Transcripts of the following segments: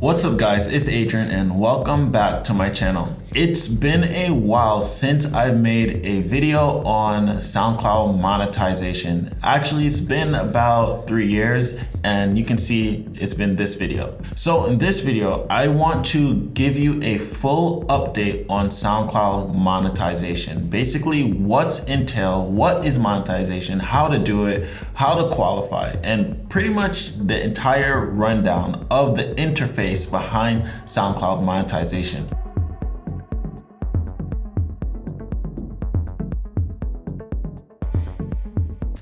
What's up guys, it's Adrian and welcome back to my channel. It's been a while since I made a video on SoundCloud monetization. Actually, it's been about 3 years and you can see it's been this video. So in this video, I want to give you a full update on SoundCloud monetization. Basically what's entailed, what is monetization, how to do it, how to qualify, and pretty much the entire rundown of the interface behind SoundCloud monetization.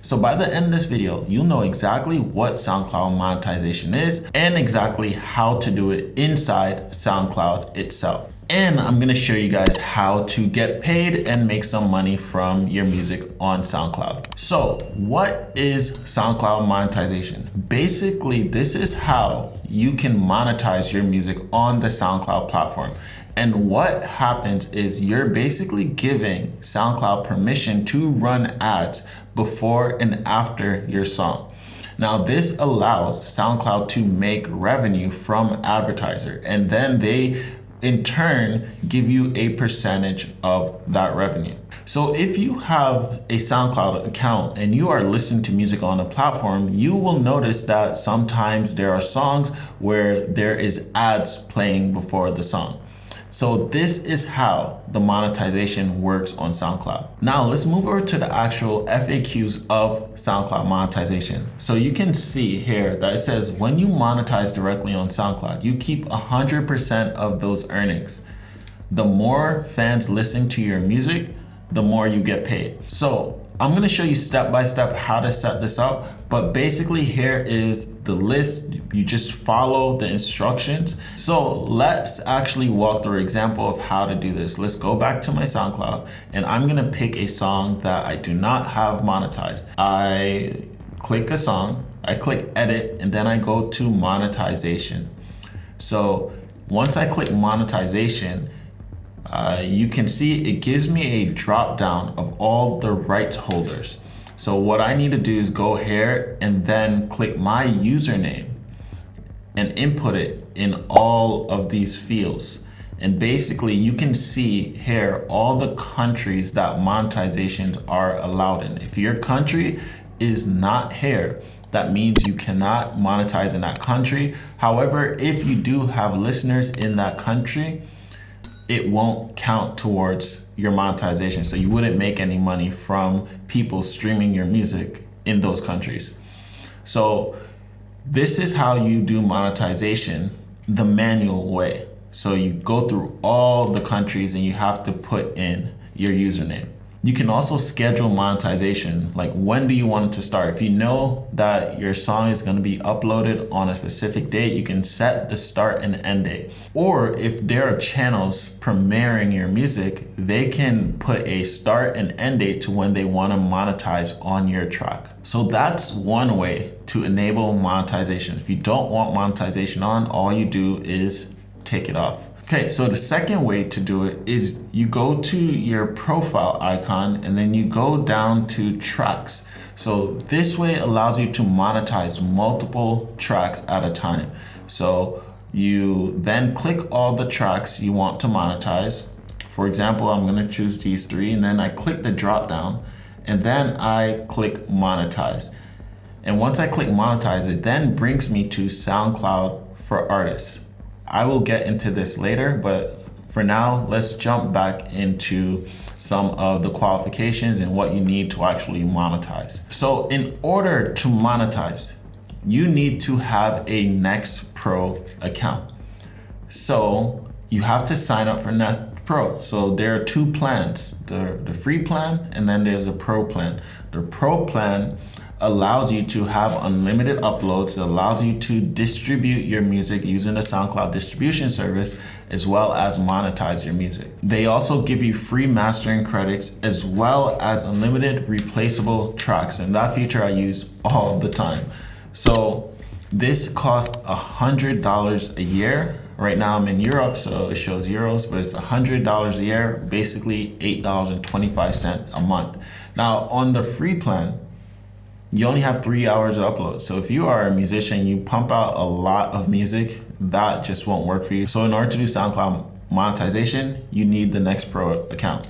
So by the end of this video, you'll know exactly what SoundCloud monetization is and exactly how to do it inside SoundCloud itself. And I'm gonna show you guys how to get paid and make some money from your music on SoundCloud. So what is SoundCloud monetization? Basically, this is how you can monetize your music on the SoundCloud platform. And what happens is you're basically giving SoundCloud permission to run ads before and after your song. Now this allows SoundCloud to make revenue from advertiser, and then they in turn give you a percentage of that revenue. So if you have a SoundCloud account and you are listening to music on the platform, you will notice that sometimes there are songs where there is ads playing before the song. So this is how the monetization works on SoundCloud. Now let's move over to the actual FAQs of SoundCloud monetization. So you can see here that it says when you monetize directly on SoundCloud, you keep 100% of those earnings. The more fans listen to your music, the more you get paid. So I'm gonna show you step by step how to set this up, but basically here is the list. You just follow the instructions. So let's actually walk through an example of how to do this. Let's go back to my SoundCloud and I'm gonna pick a song that I do not have monetized. I click a song, I click edit, and then I go to monetization. So once I click monetization, you can see it gives me a drop down of all the rights holders. So what I need to do is go here and then click my username and input it in all of these fields. And basically you can see here all the countries that monetizations are allowed in. If your country is not here, that means you cannot monetize in that country. However, if you do have listeners in that country, it won't count towards your monetization. So you wouldn't make any money from people streaming your music in those countries. So this is how you do monetization the manual way. So you go through all the countries and you have to put in your username. You can also schedule monetization, like when do you want it to start? If you know that your song is going to be uploaded on a specific date, you can set the start and end date. Or if there are channels premiering your music, they can put a start and end date to when they want to monetize on your track. So that's one way to enable monetization. If you don't want monetization on, all you do is take it off. Okay, so the second way to do it is you go to your profile icon and then you go down to tracks. So this way allows you to monetize multiple tracks at a time. So you then click all the tracks you want to monetize. For example, I'm gonna choose these 3 and then I click the drop down and then I click monetize. And once I click monetize, it then brings me to SoundCloud For Artists. I will get into this later, but for now, let's jump back into some of the qualifications and what you need to actually monetize. So in order to monetize, you need to have a Next Pro account. So you have to sign up for Next Pro. So there are 2 plans, the free plan and then there's a pro plan. The pro plan allows you to have unlimited uploads. It allows you to distribute your music using the SoundCloud Distribution service, as well as monetize your music. They also give you free mastering credits, as well as unlimited replaceable tracks. And that feature I use all the time. So this costs $100 a year. Right now I'm in Europe, so it shows euros, but it's $100 a year, basically $8.25 a month. Now on the free plan, you only have 3 hours of upload. So if you are a musician, you pump out a lot of music, that just won't work for you. So in order to do SoundCloud monetization, you need the Next Pro account.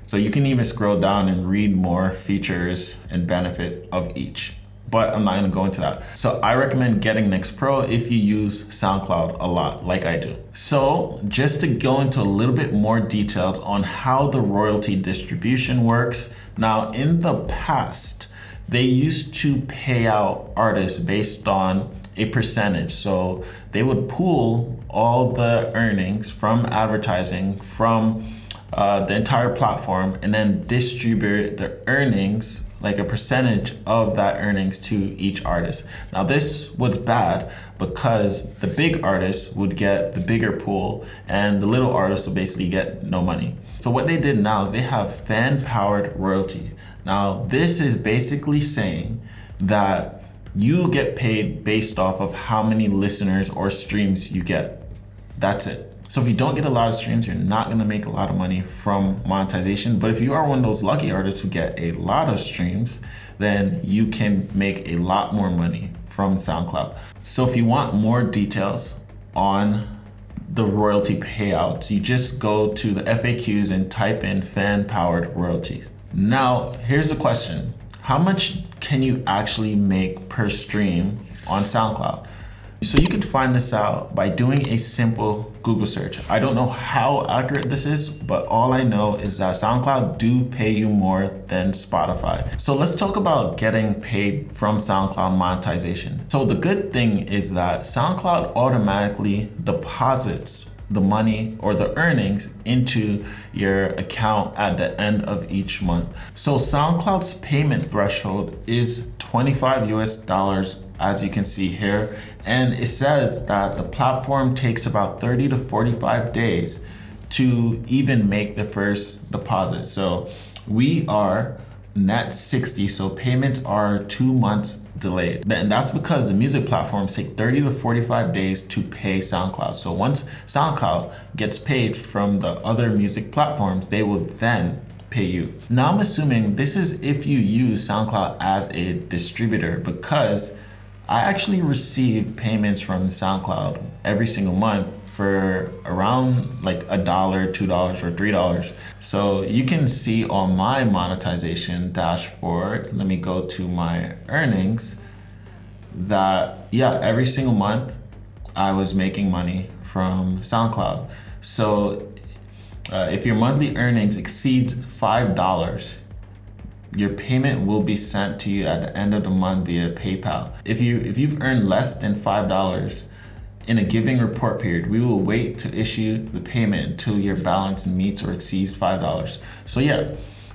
So you can even scroll down and read more features and benefit of each, but I'm not gonna go into that. So I recommend getting Next Pro if you use SoundCloud a lot, like I do. So just to go into a little bit more details on how the royalty distribution works. Now, in the past, they used to pay out artists based on a percentage. So they would pool all the earnings from advertising from the entire platform and then distribute the earnings, like a percentage of that earnings, to each artist. Now this was bad because the big artists would get the bigger pool and the little artists would basically get no money. So what they did now is they have fan-powered royalty. Now this is basically saying that you get paid based off of how many listeners or streams you get. That's it. So if you don't get a lot of streams, you're not gonna make a lot of money from monetization. But if you are one of those lucky artists who get a lot of streams, then you can make a lot more money from SoundCloud. So if you want more details on the royalty payouts, you just go to the FAQs and type in fan-powered royalties. Now, here's the question. How much can you actually make per stream on SoundCloud? So you can find this out by doing a simple Google search. I don't know how accurate this is, but all I know is that SoundCloud do pay you more than Spotify. So let's talk about getting paid from SoundCloud monetization. So the good thing is that SoundCloud automatically deposits the money or the earnings into your account at the end of each month. So SoundCloud's payment threshold is $25 US, as you can see here. And it says that the platform takes about 30 to 45 days to even make the first deposit. So we are net 60, so payments are 2 months delayed. And that's because the music platforms take 30 to 45 days to pay SoundCloud. So once SoundCloud gets paid from the other music platforms, they will then pay you. Now I'm assuming this is if you use SoundCloud as a distributor, because I actually receive payments from SoundCloud every single month for around like $1, $2, or $3. So you can see on my monetization dashboard, let me go to my earnings, that yeah, every single month I was making money from SoundCloud. So if your monthly earnings exceeds $5, your payment will be sent to you at the end of the month via PayPal. If you've earned less than $5 in a given report period, we will wait to issue the payment until your balance meets or exceeds $5. So yeah,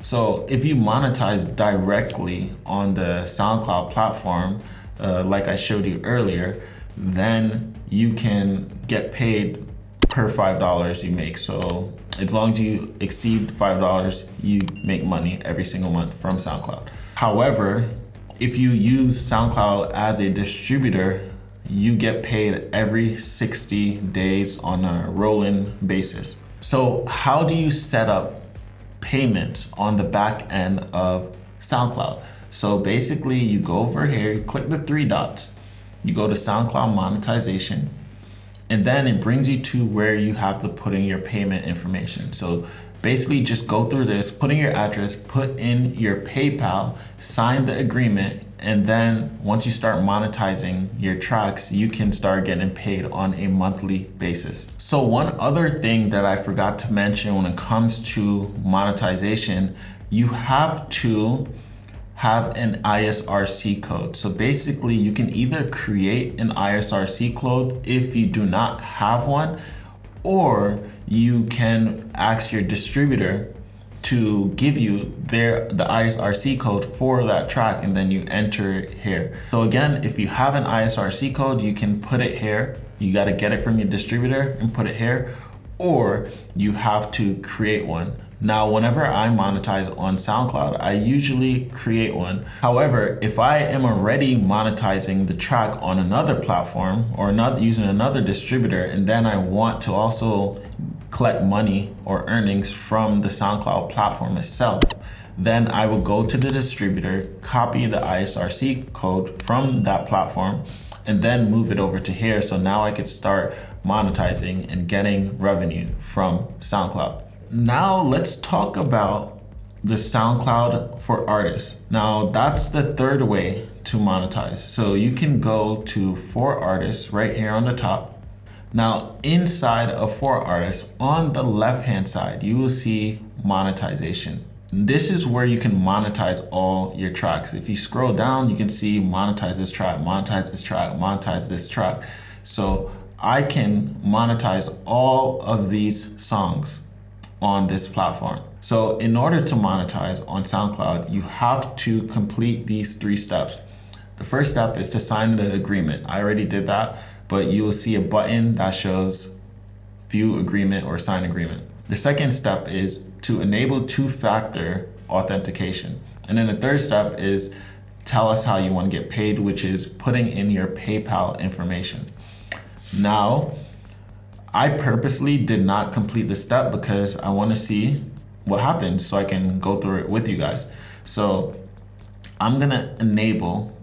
so if you monetize directly on the SoundCloud platform, like I showed you earlier, then you can get paid per $5 you make. So as long as you exceed $5, you make money every single month from SoundCloud. However, if you use SoundCloud as a distributor, you get paid every 60 days on a rolling basis. So how do you set up payments on the back end of SoundCloud? So basically you go over here, you click the 3 dots, you go to SoundCloud monetization, and then it brings you to where you have to put in your payment information. So basically just go through this, put in your address, put in your PayPal, sign the agreement, and then once you start monetizing your tracks, you can start getting paid on a monthly basis. So one other thing that I forgot to mention when it comes to monetization, you have to have an ISRC code. So basically you can either create an ISRC code if you do not have one, or you can ask your distributor to give you the ISRC code for that track, and then you enter it here. So again, if you have an ISRC code, you can put it here. You got to get it from your distributor and put it here, or you have to create one. Now, whenever I monetize on SoundCloud, I usually create one. However, if I am already monetizing the track on another platform or not using another distributor, and then I want to also collect money or earnings from the SoundCloud platform itself, then I will go to the distributor, copy the ISRC code from that platform, and then move it over to here. So now I could start monetizing and getting revenue from SoundCloud. Now let's talk about the SoundCloud for Artists. Now that's the third way to monetize. So you can go to For Artists right here on the top. Now inside of For Artists, on the left-hand side, you will see monetization. This is where you can monetize all your tracks. If you scroll down, you can see monetize this track, monetize this track, monetize this track. So I can monetize all of these songs on this platform. So in order to monetize on SoundCloud, you have to complete these 3 steps. The first step is to sign the agreement. I already did that, but you will see a button that shows view agreement or sign agreement. The second step is to enable 2-factor authentication. And then the third step is tell us how you want to get paid, which is putting in your PayPal information. Now, I purposely did not complete the step because I want to see what happens so I can go through it with you guys. So I'm gonna enable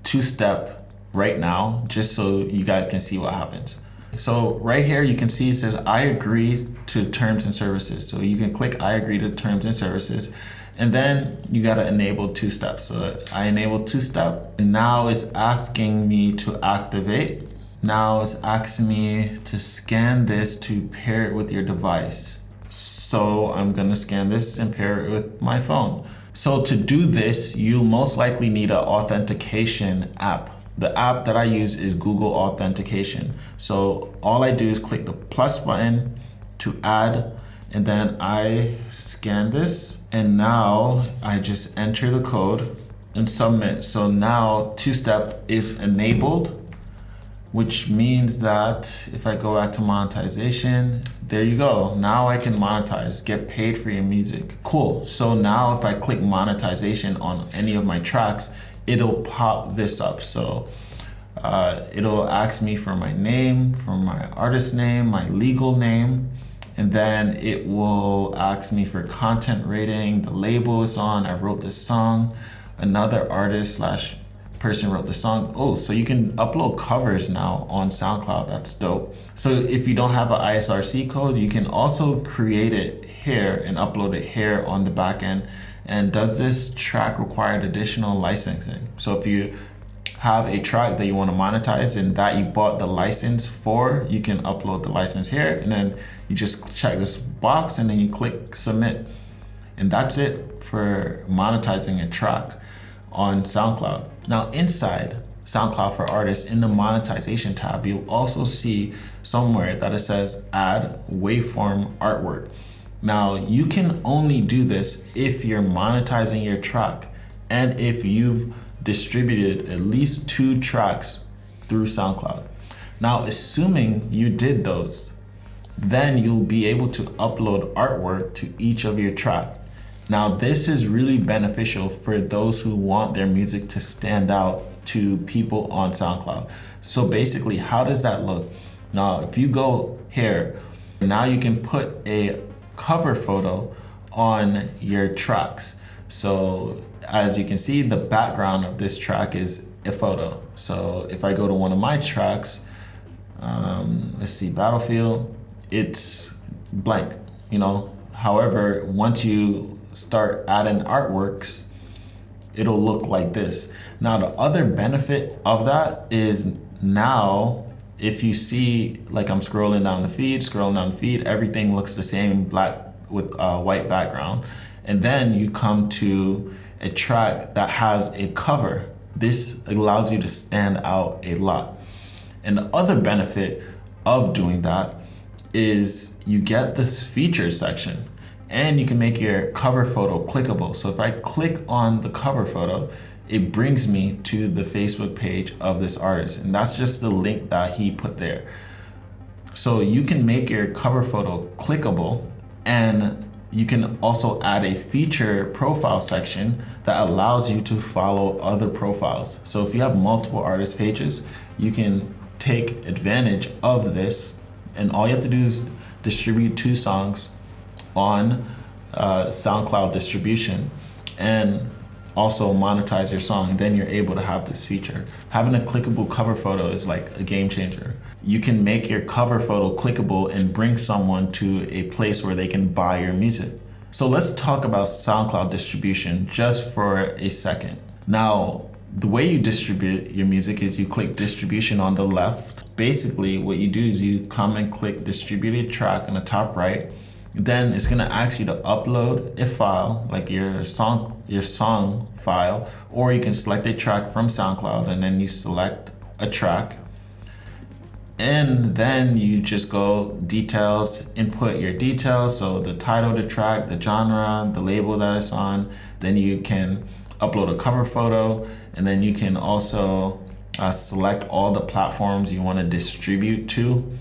2-step right now just so you guys can see what happens. So right here you can see it says I agree to terms and services. So you can click I agree to terms and services, and then you gotta enable 2-step. So I enabled 2-step, and now it's asking me to activate. Now it's asking me to scan this to pair it with your device. So I'm gonna scan this and pair it with my phone. So to do this, you most likely need an authentication app. The app that I use is Google Authentication. So all I do is click the plus button to add, and then I scan this, and now I just enter the code and submit. So now 2-step is enabled, which means that if I go back to monetization, there you go. Now I can monetize, get paid for your music. Cool. So now if I click monetization on any of my tracks, it'll pop this up. So it'll ask me for my name, for my artist name, my legal name, and then it will ask me for content rating, the label it's on, I wrote this song, another artist / person wrote the song. Oh, so you can upload covers now on SoundCloud. That's dope. So if you don't have an ISRC code, you can also create it here and upload it here on the back end. And does this track require additional licensing? So if you have a track that you want to monetize and that you bought the license for, you can upload the license here, and then you just check this box and then you click submit. And that's it for monetizing a track on SoundCloud. Now inside SoundCloud for Artists, in the monetization tab, you'll also see somewhere that it says add Waveform Artwork. Now you can only do this if you're monetizing your track and if you've distributed at least 2 tracks through SoundCloud. Now assuming you did those, then you'll be able to upload artwork to each of your tracks. Now this is really beneficial for those who want their music to stand out to people on SoundCloud. So basically, how does that look? Now if you go here, now you can put a cover photo on your tracks. So as you can see, the background of this track is a photo. So if I go to one of my tracks, let's see, Battlefield, it's blank, you know. However, once you start adding artworks, it'll look like this. Now the other benefit of that is now if you see, like I'm scrolling down the feed, everything looks the same, black with a white background. And then you come to a track that has a cover. This allows you to stand out a lot. And the other benefit of doing that is you get this features section, and you can make your cover photo clickable. So if I click on the cover photo, it brings me to the Facebook page of this artist. And that's just the link that he put there. So you can make your cover photo clickable, and you can also add a feature profile section that allows you to follow other profiles. So if you have multiple artist pages, you can take advantage of this, and all you have to do is distribute 2 songs on SoundCloud Distribution, and also monetize your song, then you're able to have this feature. Having a clickable cover photo is like a game changer. You can make your cover photo clickable and bring someone to a place where they can buy your music. So let's talk about SoundCloud distribution just for a second. Now, the way you distribute your music is you click distribution on the left. Basically, what you do is you come and click distributed track on the top right. Then it's gonna ask you to upload a file, like your song file, or you can select a track from SoundCloud and then you select a track. And then you just go details, input your details, so the title of the track, the genre, the label that it's on. Then you can upload a cover photo, and then you can also select all the platforms you want to distribute to.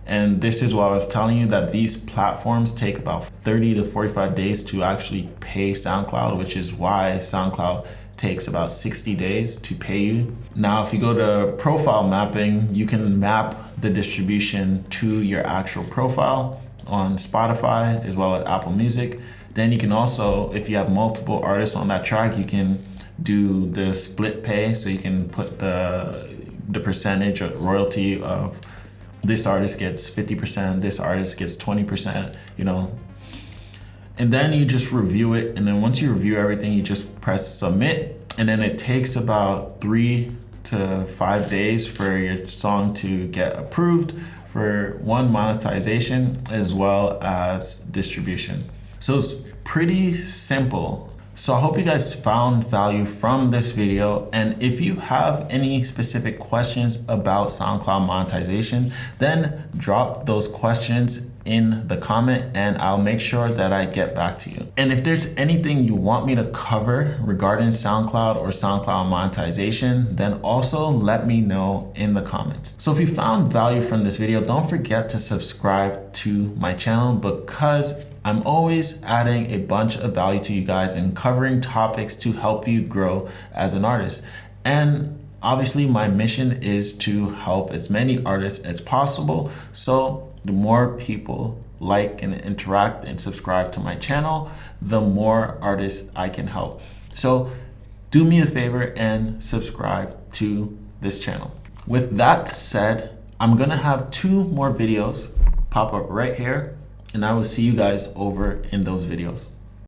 And this is what I was telling you, that these platforms take about 30 to 45 days to actually pay SoundCloud, which is why SoundCloud takes about 60 days to pay you. Now, if you go to profile mapping, you can map the distribution to your actual profile on Spotify as well as Apple Music. Then you can also, if you have multiple artists on that track, you can do the split pay. So you can put the percentage of royalty of this artist gets 50%, this artist gets 20%, you know. And then you just review it. And then once you review everything, you just press submit. And then it takes about 3 to 5 days for your song to get approved for monetization as well as distribution. So it's pretty simple. So I hope you guys found value from this video. And if you have any specific questions about SoundCloud monetization, then drop those questions in the comment and I'll make sure that I get back to you. And if there's anything you want me to cover regarding SoundCloud or SoundCloud monetization, then also let me know in the comments. So if you found value from this video, don't forget to subscribe to my channel, because I'm always adding a bunch of value to you guys and covering topics to help you grow as an artist. And obviously my mission is to help as many artists as possible. So the more people like and interact and subscribe to my channel, the more artists I can help. So do me a favor and subscribe to this channel. With that said, I'm gonna have 2 more videos pop up right here, and I will see you guys over in those videos.